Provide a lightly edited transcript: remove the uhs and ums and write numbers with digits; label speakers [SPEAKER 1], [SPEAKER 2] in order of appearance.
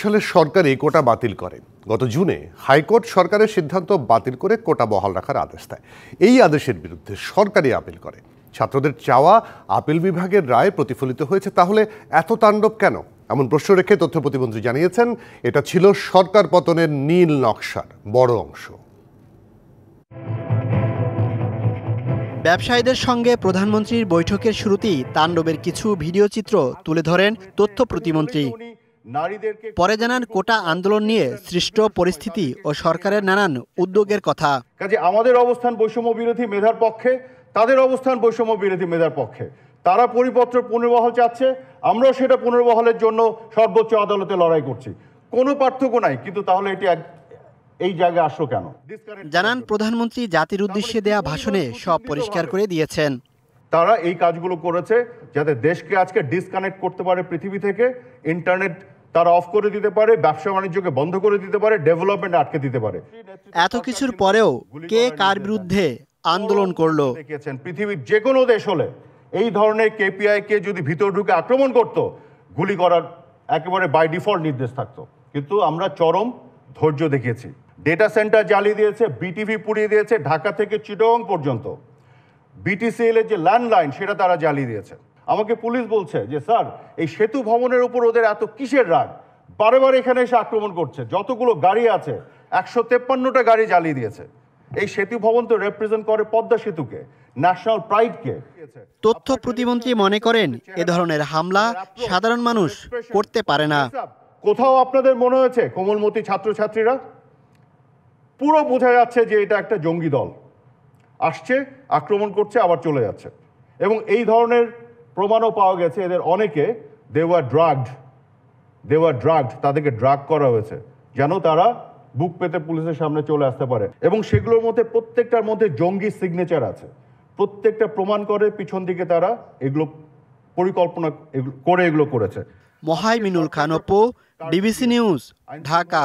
[SPEAKER 1] সালে সরকারি কোটা বাতিল করে। গত জুনে হাইকোর্ট সরকারের সিদ্ধান্ত বাতিল করে কোটা বহাল রাখার আদেশ দেয়। এই আদেশের বিরুদ্ধে সরকারি আপিল করে। ছাত্রদের চাওয়া আপিল বিভাগের রায় প্রতিফলিত হয়েছে। তাহলে এত তাণ্ডব কেন? এমন প্রশ্ন রেখে তথ্য প্রতিমন্ত্রী জানিয়েছেন, এটা ছিল সরকার পতনের নীল নকশার বড় অংশ।
[SPEAKER 2] ব্যবসায়ীদের সঙ্গে প্রধানমন্ত্রীর বৈঠকের শুরুতেই তাণ্ডবের কিছু ভিডিও চিত্র তুলে ধরেন তথ্য প্রতিমন্ত্রী। পরে জানান কোটা আন্দোলন নিয়ে সৃষ্ট পরিস্থিতি ও সরকারের নানান উদ্যোগের কথা।
[SPEAKER 3] কাজে আমাদের অবস্থান বৈষম্য বিরোধী মেধার পক্ষে, তাদের অবস্থান বৈষম্য বিরোধী মেধার পক্ষে। তারা পরিপত্র পুনর্বহাল চাচ্ছে, আমরাও সেটা পুনর্বহালের জন্য সর্বোচ্চ আদালতে লড়াই করছি। কোনো পার্থক্য নাই, কিন্তু তাহলে এটি এই জায়গায় আসলো কেন?
[SPEAKER 2] জানান প্রধানমন্ত্রী জাতির উদ্দেশ্যে দেয়া ভাষণে সব পরিষ্কার করে দিয়েছেন।
[SPEAKER 3] তারা এই কাজগুলো করেছে যাতে দেশকে আজকে ডিসকানেক্ট করতে পারে পৃথিবী থেকে, ইন্টারনেট তারা অফ করে দিতে পারে, ব্যবসা বাণিজ্যকে বন্ধ করে দিতে পারে, ডেভেলপমেন্ট আটকে দিতে পারে।
[SPEAKER 2] এত কিছুর পরেও কে কার বিরুদ্ধে আন্দোলন করলো?
[SPEAKER 3] দেখেছেন পৃথিবীর যে কোনো দেশ হলে এই ধরনের কেপিআই কে যদি ভিতর ঢুকে আক্রমণ করত, গুলি করার একেবারে বাই ডিফল্ট নির্দেশ থাকতো। কিন্তু আমরা চরম ধৈর্য দেখিয়েছি। ডেটা সেন্টার জ্বালিয়ে দিয়েছে, বিটিভি পুড়িয়ে দিয়েছে, ঢাকা থেকে চিটাগং পর্যন্ত। বিটিসিএল এর যে ল্যান্ডলাইন সেটা তারা জ্বালিয়ে দিয়েছে। আমাকে পুলিশ বলছে যে স্যার, এই সেতু ভবনের উপর ওদের এত কিসের রাগ, বারে বারে এখানে এসে আক্রমণ করছে। যতগুলো গাড়ি আছে 153টা গাড়ি জ্বালিয়ে দিয়েছে। এই সেতু ভবন তো রিপ্রেজেন্ট করে পদ্মা সেতুকে, ন্যাশনাল প্রাইডকে।
[SPEAKER 2] তথ্য প্রতিমন্ত্রী মনে করেন এ ধরনের হামলা সাধারণ মানুষ করতে পারে না।
[SPEAKER 3] কোথাও আপনাদের মনে হয়েছে কোমলমতি ছাত্রছাত্রীরা? পুরো বোঝা যাচ্ছে যে এটা একটা জঙ্গি দল আসছে, আক্রমণ করছে, আবার চলে যাচ্ছে। এবং এই ধরনের প্রমাণও পাওয়া গেছে, এদের অনেকে দে ওয়ার ড্রাগড, তাদেরকে ড্রাগ করা হয়েছে যেন তারা বুক পেতে পুলিশের সামনে চলে আসতে পারে। এবং সেগুলোর মধ্যে প্রত্যেকটার মধ্যে জঙ্গি সিগনেচার আছে। প্রত্যেকটা প্রমাণ করে পিছন দিকে তারা এগুলো পরিকল্পনা করে এগুলো করেছে।
[SPEAKER 2] Muhaiminul Khan Apu, DBC news, Dhaka.